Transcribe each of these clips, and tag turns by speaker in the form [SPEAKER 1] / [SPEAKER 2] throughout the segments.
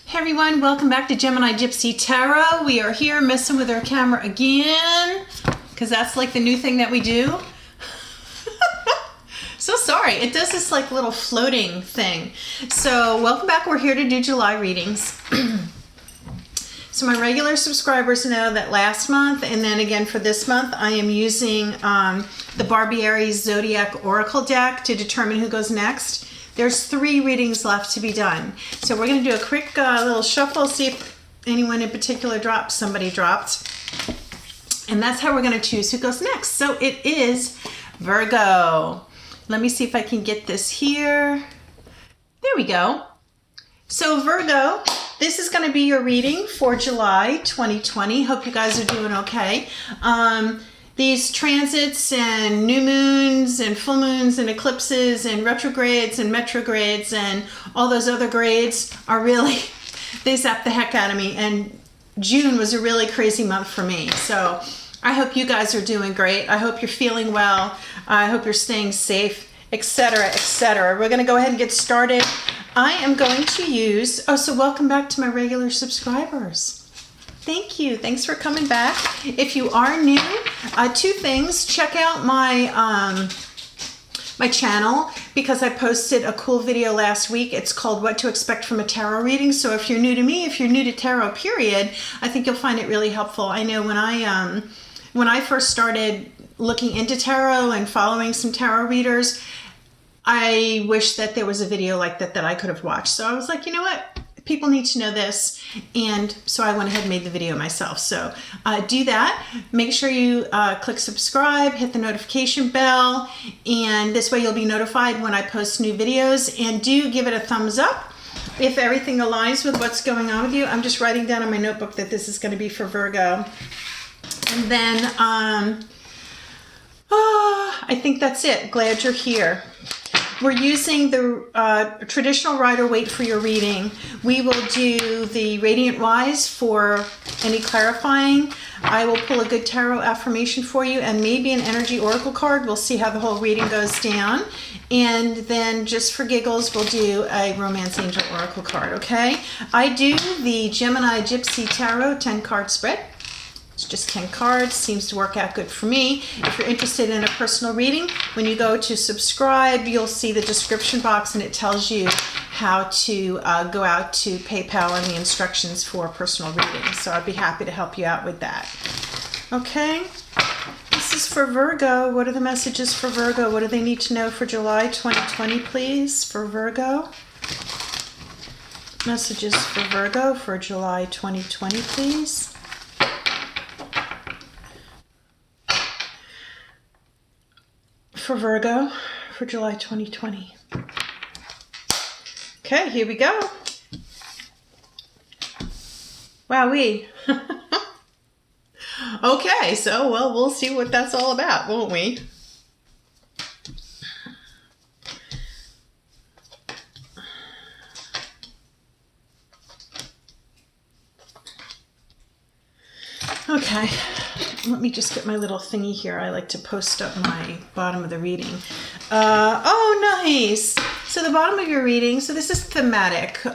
[SPEAKER 1] Hey everyone, welcome back to Gemini Gypsy Tarot. We are here messing with our camera again because that's like the new thing that we do. So sorry, it does this like little floating thing. So welcome back. We're here to do July readings. So my regular subscribers know that last month and then again for this month, I am using the Barbieri Zodiac Oracle deck to determine who goes next. There's 3 readings left to be done. So we're going to do a quick little shuffle, see if anyone in particular dropped. Somebody dropped. And that's how we're going to choose who goes next. So it is Virgo. Let me see if I can get this here. There we go. So Virgo, this is going to be your reading for July 2020. Hope you guys are doing okay. These transits and new moons and full moons and eclipses and retrogrades and metrogrades and all those other grades are really, they zap the heck out of me. And June was a really crazy month for me. So I hope you guys are doing great. I hope you're feeling well. I hope you're staying safe, etc., etc. We're going to go ahead and get started. I am going to use, so welcome back to my regular subscribers. Thank you. Thanks for coming back. If you are new, 2 things. Check out my my channel because I posted a cool video last week. It's called What to Expect from a Tarot Reading. So if you're new to me, if you're new to tarot, period, I think you'll find it really helpful. I know when I first started looking into tarot and following some tarot readers, I wish that there was a video like that that I could have watched. So I was like, you know what? People need to know this. And so I went ahead and made the video myself. So do that. Make sure you click subscribe, hit the notification bell, and this way you'll be notified when I post new videos. And do give it a thumbs up if everything aligns with what's going on with you. I'm just writing down in my notebook that this is going to be for Virgo. And then I think that's it. Glad you're here. We're using the traditional Rider-Waite for your reading. We will do the Radiant Wise for any clarifying. I will pull a good tarot affirmation for you and maybe an energy oracle card. We'll see how the whole reading goes down. And then just for giggles, we'll do a Romance Angel oracle card, okay? I do the Gemini Gypsy Tarot 10-card spread. It's just 10 cards, seems to work out good for me. If you're interested in a personal reading, when you go to subscribe, you'll see the description box and it tells you how to go out to PayPal and the instructions for personal reading. So I'd be happy to help you out with that. Okay, this is for Virgo. What are the messages for Virgo? What do they need to know for July 2020, please, for Virgo? Messages for Virgo for July 2020, please. For Virgo for July 2020. Okay, here we go. Wowee. Okay, so well, we'll see what that's all about, won't we? Okay. Let me just get my little thingy here. I like to post up my bottom of the reading. Oh, nice. So the bottom of your reading, so this is thematic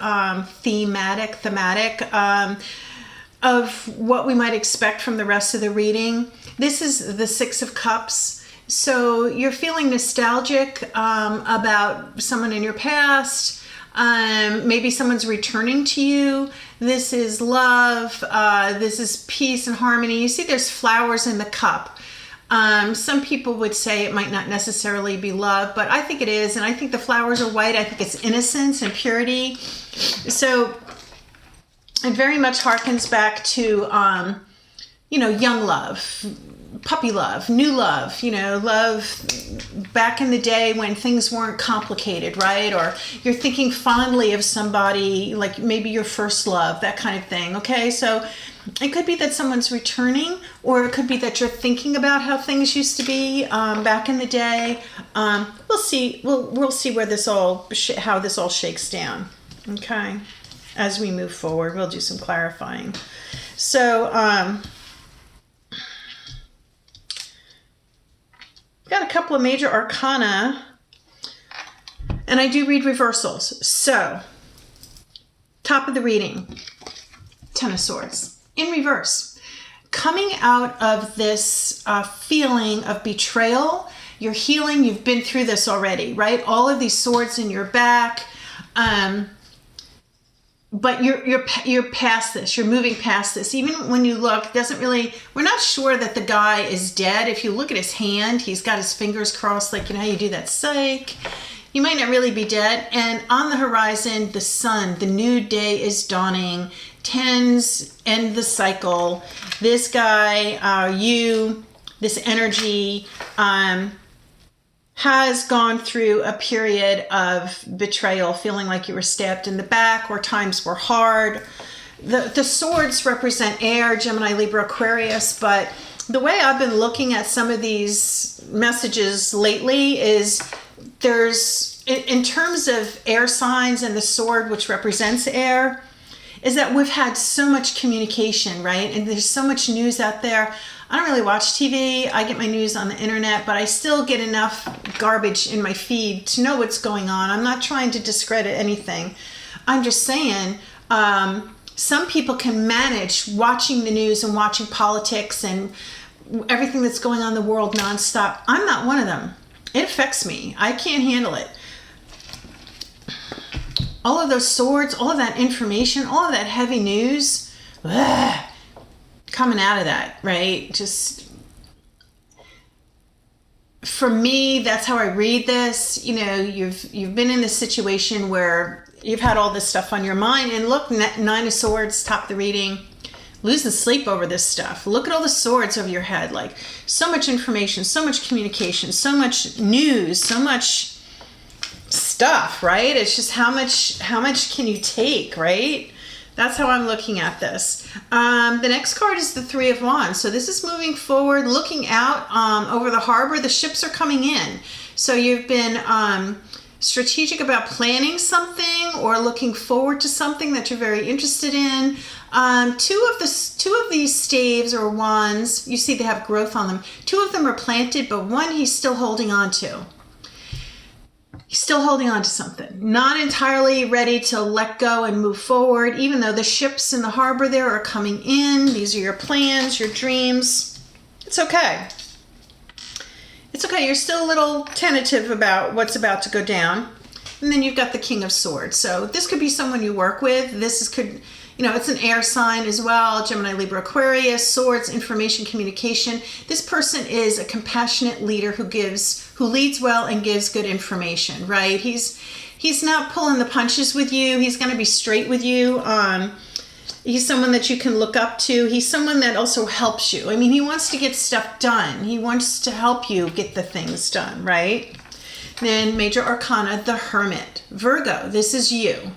[SPEAKER 1] of what we might expect from the rest of the reading. This is the 6 of Cups. So you're feeling nostalgic about someone in your past. Maybe someone's returning to you. This is love. This is peace and harmony. You see there's flowers in the cup. Some people would say it might not necessarily be love, but I think it is. And I think the flowers are white. I think it's innocence and purity. So it very much harkens back to, young love, puppy love, new love, love back in the day when things weren't complicated, right? Or you're thinking fondly of somebody, like maybe your first love, that kind of thing, okay? So it could be that someone's returning, or it could be that you're thinking about how things used to be back in the day. We'll see. We'll see where how this all shakes down, okay? As we move forward, we'll do some clarifying. So, got a couple of major arcana, and I do read reversals. So Top of the reading, Ten of Swords in reverse. Coming out of this feeling of betrayal, you're healing. You've been through this already, right? All of these swords in your back. But you're past this. You're moving past this. Even when you look, we're not sure that the guy is dead. If you look at his hand, he's got his fingers crossed, like, you know how you do that, psych. You might not really be dead. And on the horizon, the sun, the new day is dawning. Tens end the cycle. This guy, this energy, has gone through a period of betrayal, feeling like you were stabbed in the back or times were hard. The swords represent air, Gemini, Libra, Aquarius, but the way I've been looking at some of these messages lately is in terms of air signs and the sword, which represents air, is that we've had so much communication, right? And there's so much news out there. I don't really watch TV. I get my news on the internet, but I still get enough garbage in my feed to know what's going on. I'm not trying to discredit anything. I'm just saying some people can manage watching the news and watching politics and everything that's going on in the world nonstop. I'm not one of them. It affects me. I can't handle it. All of those swords, all of that information, all of that heavy news, coming out of that, right? Just, for me, that's how I read this. You know, you've been in this situation where you've had all this stuff on your mind, and look, Nine of Swords, top of the reading, losing sleep over this stuff. Look at all the swords over your head, like so much information, so much communication, so much news, so much stuff, right? It's just how much can you take, right? That's how I'm looking at this. The next card is the Three of Wands. So this is moving forward, looking out over the harbor. The ships are coming in. So you've been strategic about planning something or looking forward to something that you're very interested in. Two of these staves or wands, you see they have growth on them. Two of them are planted, but one he's still holding on to. He's still holding on to something, not entirely ready to let go and move forward, even though the ships in the harbor there are coming in. These are your plans, your dreams. It's okay. It's okay. You're still a little tentative about what's about to go down. And then you've got the King of Swords. So this could be someone you work with. It's an air sign as well. Gemini, Libra, Aquarius, swords, information, communication. This person is a compassionate leader who leads well and gives good information, right? He's not pulling the punches with you. He's going to be straight with you. He's someone that you can look up to. He's someone that also helps you. I mean, he wants to get stuff done. He wants to help you get the things done, right? Then Major Arcana, the Hermit. Virgo, this is you.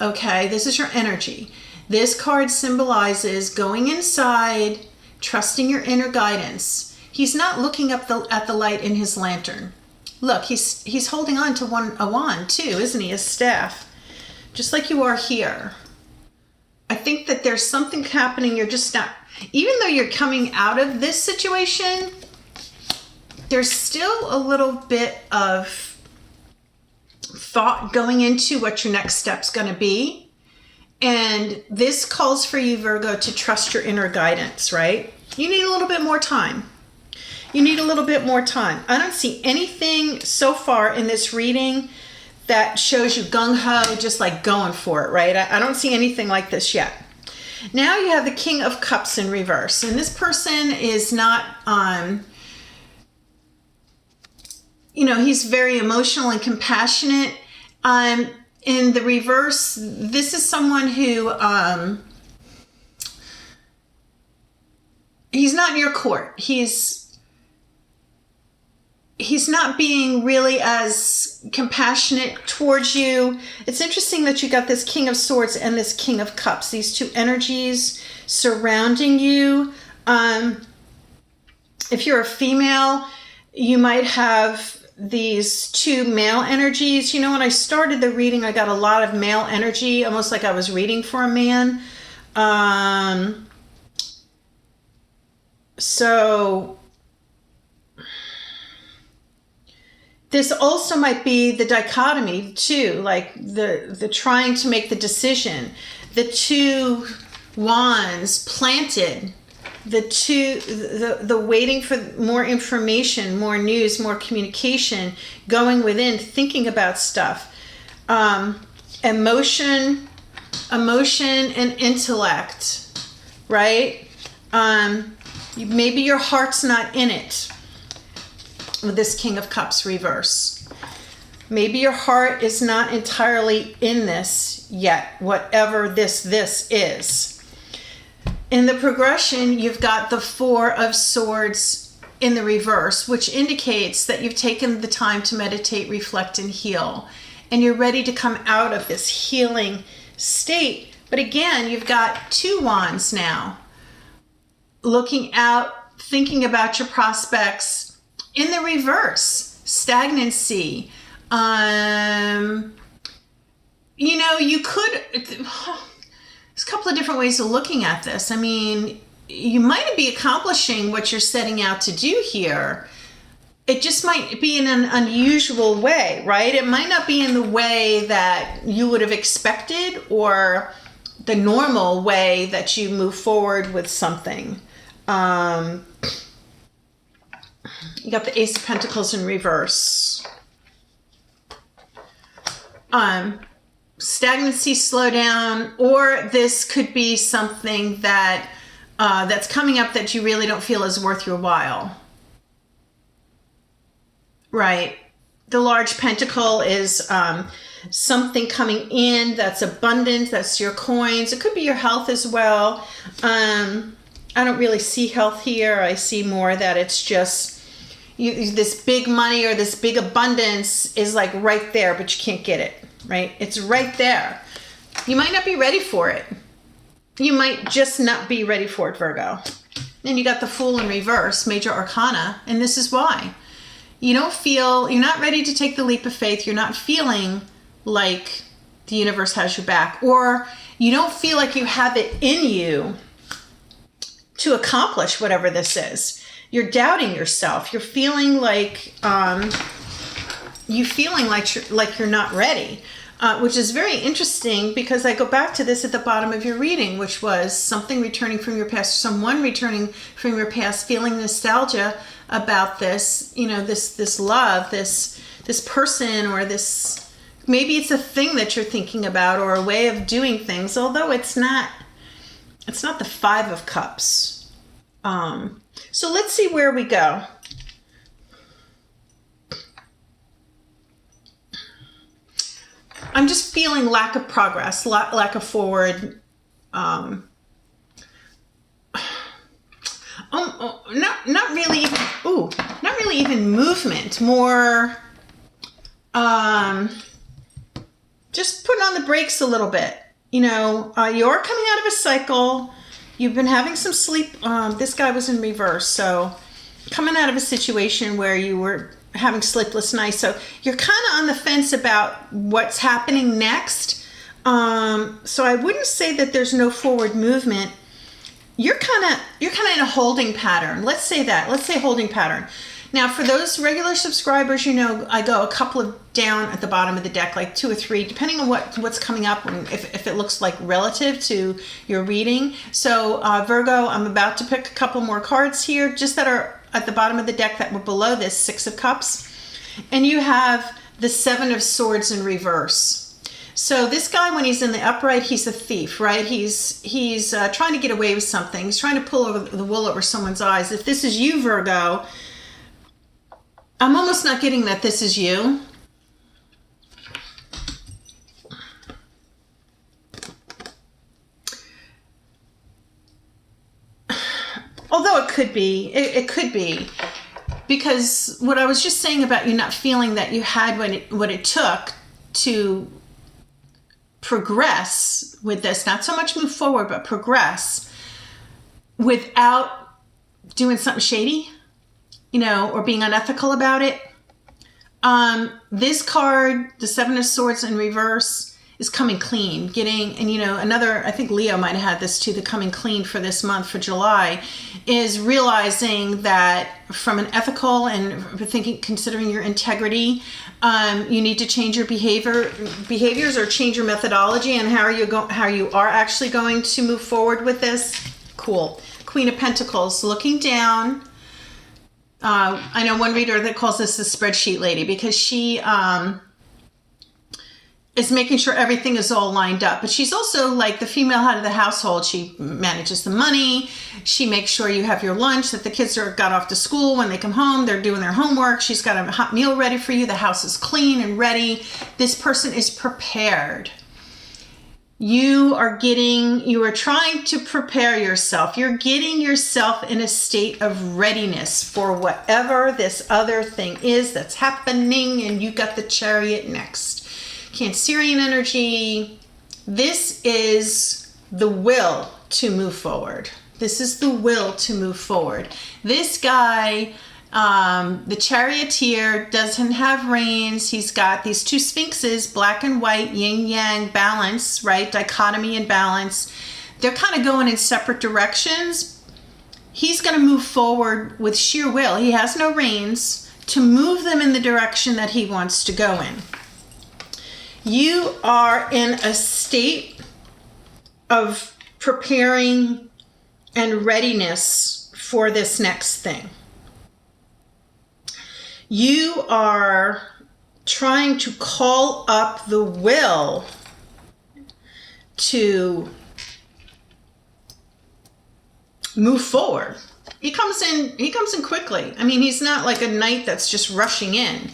[SPEAKER 1] Okay, this is your energy. This card symbolizes going inside, trusting your inner guidance. He's not looking up at the light in his lantern. Look, he's holding on to a wand too, isn't he? His staff. Just like you are here. I think that there's something happening. You're just not, even though you're coming out of this situation, there's still a little bit of thought going into what your next step's going to be. And this calls for you, Virgo, to trust your inner guidance, right? You need a little bit more time. You need a little bit more time. I don't see anything so far in this reading that shows you gung-ho, just like going for it, right? I don't see anything like this yet. Now you have the King of Cups in reverse. And this person is not, he's very emotional and compassionate. In the reverse, this is someone who, he's not in your court. He's not being really as compassionate towards you. It's interesting that you got this King of Swords and this King of Cups, these two energies surrounding you. If you're a female, you might have these two male energies. You know, when I started the reading, I got a lot of male energy, almost like I was reading for a man. So this also might be the dichotomy too, like the trying to make the decision, the two wands planted, the waiting for more information, more news, more communication, going within, thinking about stuff, emotion and intellect, right? Maybe your heart's not in it with this King of Cups reverse. Maybe your heart is not entirely in this yet, whatever this is. In the progression, you've got the Four of Swords in the reverse, which indicates that you've taken the time to meditate, reflect, and heal. And you're ready to come out of this healing state. But again, you've got two wands now. Looking out, thinking about your prospects in the reverse. Stagnancy. You could... There's a couple of different ways of looking at this. I mean, you might be accomplishing what you're setting out to do here. It just might be in an unusual way, right? It might not be in the way that you would have expected or the normal way that you move forward with something. You got the Ace of Pentacles in reverse. Stagnancy, slow down, or this could be something that that's coming up that you really don't feel is worth your while. Right. The large pentacle is something coming in that's abundant, that's your coins. It could be your health as well. I don't really see health here. I see more that it's just this big money or this big abundance is like right there, but you can't get it. Right? It's right there. You might not be ready for it. You might just not be ready for it, Virgo. Then you got the Fool in reverse, major arcana, and this is why. You're not ready to take the leap of faith. You're not feeling like the universe has your back, or you don't feel like you have it in you to accomplish whatever this is. You're doubting yourself. You're feeling like you're not ready. Which is very interesting because I go back to this at the bottom of your reading, which was something returning from your past, someone returning from your past, feeling nostalgia about this, this love, this person, or this, maybe it's a thing that you're thinking about or a way of doing things, although it's not the Five of Cups. So let's see where we go. I'm just feeling lack of progress, lack of forward. Not really even. Not really even movement. More. Just putting on the brakes a little bit. You're coming out of a cycle. You've been having some sleep. This guy was in reverse, so coming out of a situation where you were having sleepless nights, so you're kind of on the fence about what's happening next. So I wouldn't say that there's no forward movement. You're kind of in a holding pattern. Let's say holding pattern. Now, for those regular subscribers, I go a couple of down at the bottom of the deck, like 2 or 3, depending on what's coming up and if it looks like relative to your reading. So Virgo, I'm about to pick a couple more cards here, just that are at the bottom of the deck that were below this Six of Cups. And you have the Seven of Swords in reverse. So this guy, when he's in the upright, he's a thief, right? He's trying to get away with something. He's trying to pull the wool over someone's eyes. If this is you, Virgo, I'm almost not getting that this is you. Although it could be, it could be, because what I was just saying about you not feeling that you had what it took to progress with this, not so much move forward, but progress without doing something shady, or being unethical about it. This card, the Seven of Swords in reverse, is coming clean, another, I think Leo might have had this too, the coming clean for this month, for July, is realizing that from an ethical and considering your integrity, you need to change your behaviors or change your methodology and how you are actually going to move forward with this. Cool. Queen of Pentacles, looking down. I know one reader that calls this the spreadsheet lady because she is making sure everything is all lined up. But she's also like the female head of the household. She manages the money. She makes sure you have your lunch, that the kids got off to school. When they come home, they're doing their homework. She's got a hot meal ready for you. The house is clean and ready. This person is prepared. You are trying to prepare yourself. You're getting yourself in a state of readiness for whatever this other thing is that's happening, and you got the Chariot next. Cancerian energy. This is the will to move forward. This is the will to move forward. This guy, the charioteer, doesn't have reins. He's got these two sphinxes, black and white, yin yang, balance, right? Dichotomy and balance. They're kind of going in separate directions. He's going to move forward with sheer will. He has no reins to move them in the direction that he wants to go in. You are in a state of preparing and readiness for this next thing. You are trying to call up the will to move forward. He comes in quickly. I mean, he's not like a knight that's just rushing in.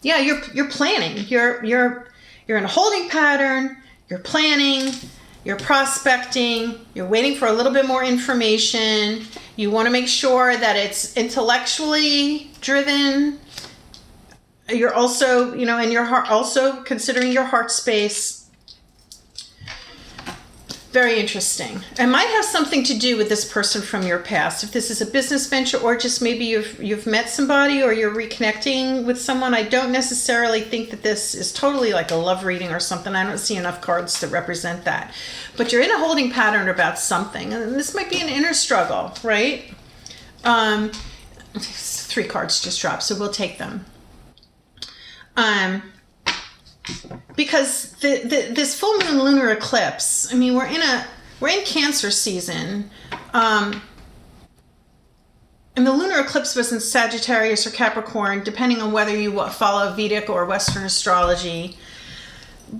[SPEAKER 1] Yeah, you're planning. You're in a holding pattern. You're planning. You're prospecting. You're waiting for a little bit more information. You want to make sure that it's intellectually driven. You're also, in your heart, also considering your heart space. Very interesting. It might have something to do with this person from your past. If this is a business venture, or just maybe you've met somebody or you're reconnecting with someone. I don't necessarily think that this is totally like a love reading or something. I don't see enough cards to represent that. But you're in a holding pattern about something. And this might be an inner struggle, right? 3 cards just dropped, so we'll take them. Because this full moon lunar eclipse, I mean, we're in Cancer season, and the lunar eclipse was in Sagittarius or Capricorn, depending on whether you follow Vedic or Western astrology.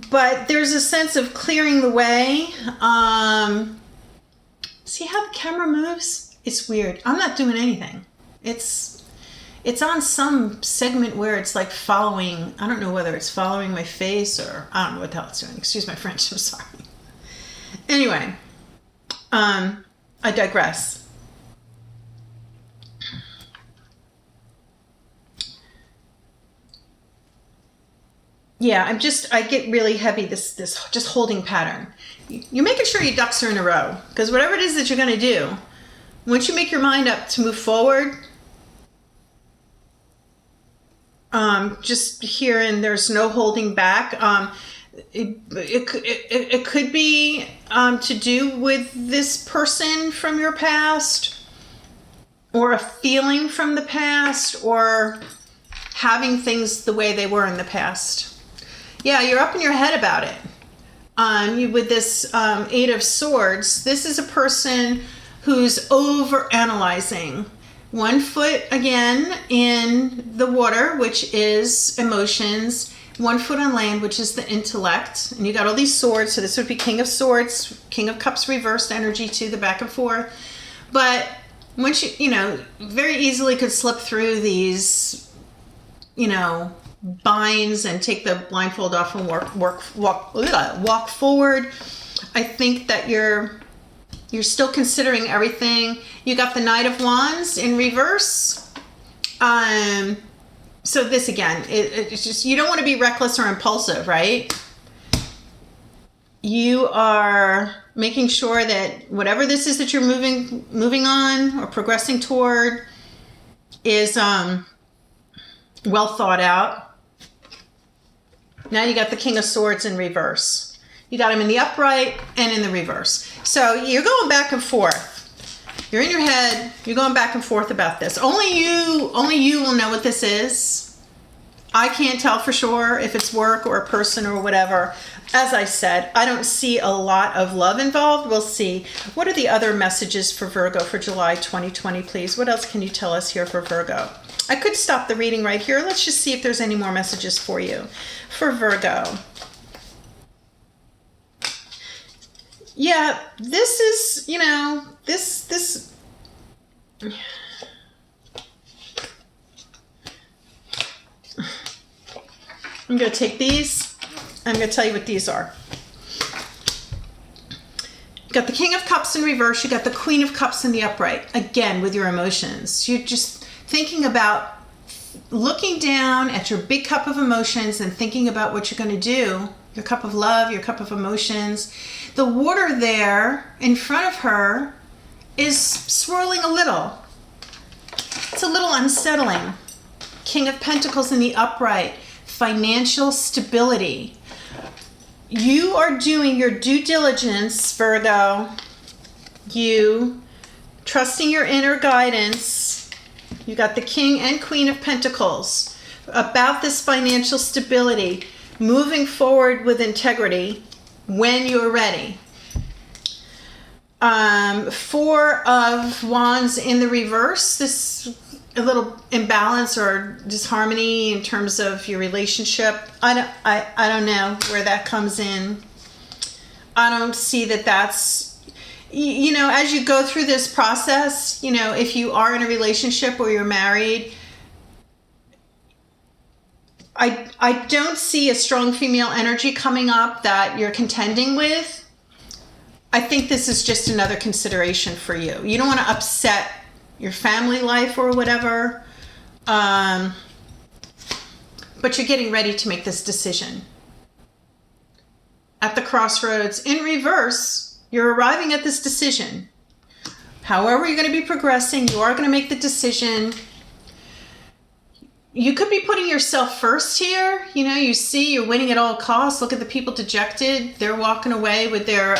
[SPEAKER 1] But there's a sense of clearing the way. See how the camera moves? It's weird. I'm not doing anything. It's on some segment where it's like following, I don't know whether it's following my face or I don't know what the hell it's doing. Excuse my French, I'm sorry. Anyway, I digress. Yeah, I get really heavy, this just holding pattern. You're making sure your ducks are in a row, because whatever it is that you're going to do, once you make your mind up to move forward, just hearing there's no holding back. It could be to do with this person from your past, or a feeling from the past, or having things the way they were in the past. Yeah, you're up in your head about it. With this 8 of Swords, this is a person who's over analyzing. 1 foot again in the water, which is emotions. 1 foot on land, which is the intellect. And you got all these swords. So this would be King of Swords, King of Cups reversed energy to the back and forth. But once you very easily could slip through these, binds and take the blindfold off and walk forward. I think that you're still considering everything. You got the Knight of Wands in reverse. So this again, it's just, you don't want to be reckless or impulsive, right? You are making sure that whatever this is that you're moving on or progressing toward is well thought out. Now you got the King of Swords in reverse. You got them in the upright and in the reverse. So you're going back and forth. You're in your head. You're going back and forth about this. Only you will know what this is. I can't tell for sure if it's work or a person or whatever. As I said, I don't see a lot of love involved. We'll see. What are the other messages for Virgo for July 2020, please? What else can you tell us here for Virgo? I could stop the reading right here. Let's just see if there's any more messages for you. For Virgo. Yeah, this is, you know, this. I'm going to take these. I'm going to tell you what these are. You got the King of Cups in reverse. You got the Queen of Cups in the upright. Again, with your emotions. You're just thinking about looking down at your big cup of emotions and thinking about what you're going to do. Your cup of love, your cup of emotions. The water there in front of her is swirling a little. It's a little unsettling. King of Pentacles in the upright. Financial stability. You are doing your due diligence, Virgo. You trusting your inner guidance. You got the King and Queen of Pentacles about this financial stability, moving forward with integrity when you're ready. Four of Wands in the reverse. This a little imbalance or disharmony in terms of your relationship. I don't know where that comes in. I don't see that that's, you know, as you go through this process, you know, if you are in a relationship or you're married, I don't see a strong female energy coming up that you're contending with. I think this is just another consideration for you. You don't want to upset your family life or whatever, but you're getting ready to make this decision. At the crossroads, in reverse, you're arriving at this decision. However you're going to be progressing, you are going to make the decision. You could be putting yourself first here. You know, you see you're winning at all costs. Look at the people dejected. They're walking away with their,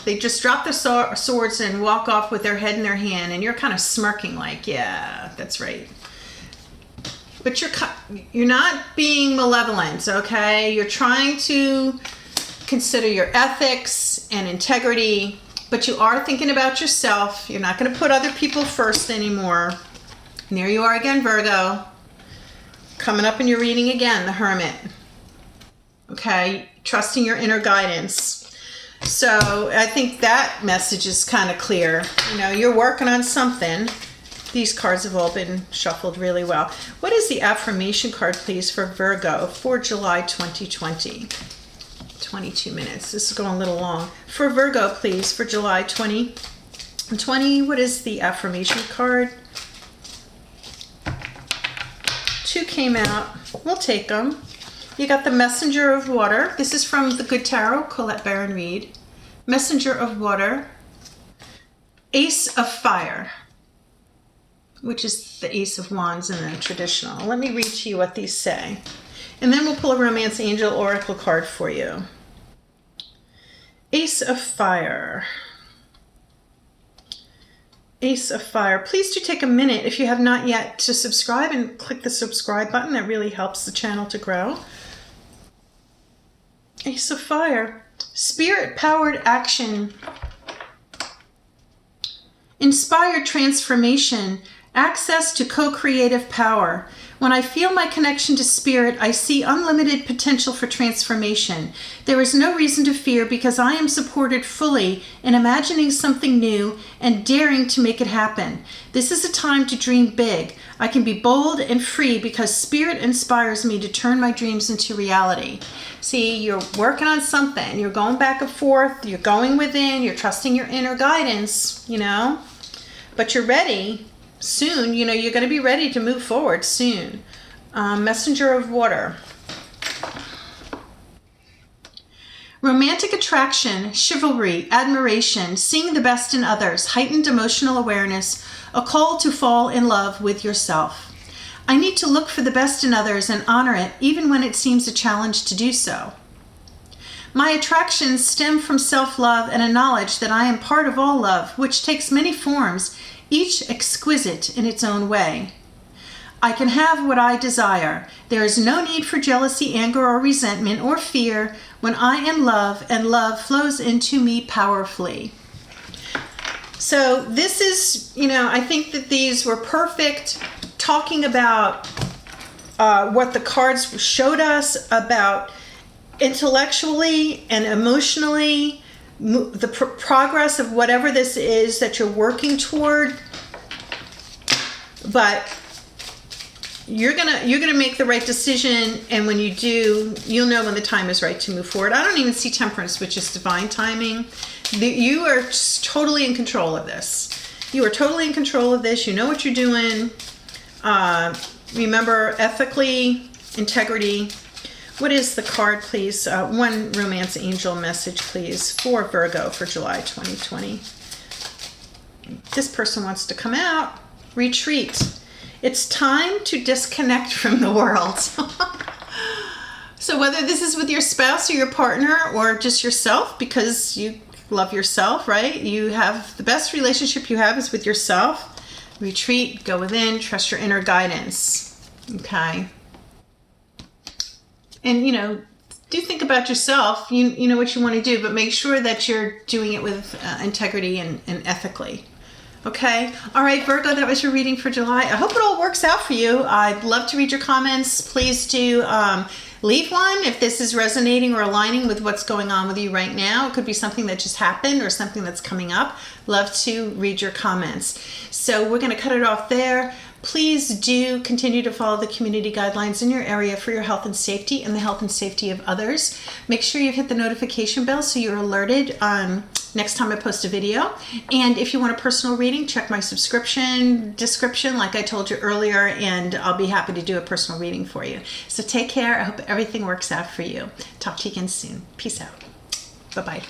[SPEAKER 1] they just drop their swords and walk off with their head in their hand. And you're kind of smirking like, yeah, that's right. But you're not being malevolent, okay? You're trying to consider your ethics and integrity, but you are thinking about yourself. You're not going to put other people first anymore. And there you are again, Virgo. Coming up in your reading again, the Hermit. Okay, trusting your inner guidance. So I think that message is kind of clear. You know, you're working on something. These cards have all been shuffled really well. What is the affirmation card, please, for Virgo for July 2020? 22 minutes. This is going a little long. For Virgo, please, for July 2020, what is the affirmation card? Two came out. We'll take them. You got the Messenger of Water. This is from the Good Tarot, Colette Baron Reed. Messenger of Water. Ace of Fire, which is the Ace of Wands in the traditional. Let me read to you what these say. And then we'll pull a Romance Angel Oracle card for you. Ace of Fire. Ace of Fire. Please do take a minute, if you have not yet, to subscribe and click the subscribe button. That really helps the channel to grow. Ace of Fire. Spirit-powered action. Inspired transformation. Access to co-creative power. When I feel my connection to spirit, I see unlimited potential for transformation. There is no reason to fear because I am supported fully in imagining something new and daring to make it happen. This is a time to dream big. I can be bold and free because spirit inspires me to turn my dreams into reality. See, you're working on something. You're going back and forth. You're going within. You're trusting your inner guidance, you know, but you're ready. Soon, you know, you're going to be ready to move forward soon. Messenger of Water. Romantic attraction, chivalry, admiration, seeing the best in others, heightened emotional awareness, a call to fall in love with yourself. I need to look for the best in others and honor it, even when it seems a challenge to do so. My attractions stem from self-love and a knowledge that I am part of all love, which takes many forms, each exquisite in its own way. I can have what I desire. There is no need for jealousy, anger, or resentment, or fear when I am love, and love flows into me powerfully. So this is, I think that these were perfect, talking about what the cards showed us about intellectually and emotionally, the progress of whatever this is that you're working toward. But you're gonna make the right decision, and when you do, you'll know when the time is right to move forward. I don't even see Temperance, which is divine timing. You are totally in control of this. You are totally in control of this. You know what you're doing. Remember, ethically, integrity. What is the card, please? One romance angel message, please, for Virgo for July 2020. This person wants to come out. Retreat. It's time to disconnect from the world. So whether this is with your spouse or your partner or just yourself, because you love yourself, right? You have the best relationship you have is with yourself. Retreat, go within, trust your inner guidance. Okay. And, do think about yourself. You know what you want to do, but make sure that you're doing it with integrity and ethically. Okay. All right, Virgo, that was your reading for July. I hope it all works out for you. I'd love to read your comments. Please do leave one if this is resonating or aligning with what's going on with you right now. It could be something that just happened or something that's coming up. Love to read your comments. So we're going to cut it off there. Please do continue to follow the community guidelines in your area for your health and safety and the health and safety of others. Make sure you hit the notification bell so you're alerted next time I post a video. And if you want a personal reading, check my subscription description like I told you earlier, and I'll be happy to do a personal reading for you. So take care. I hope everything works out for you. Talk to you again soon. Peace out. Bye-bye.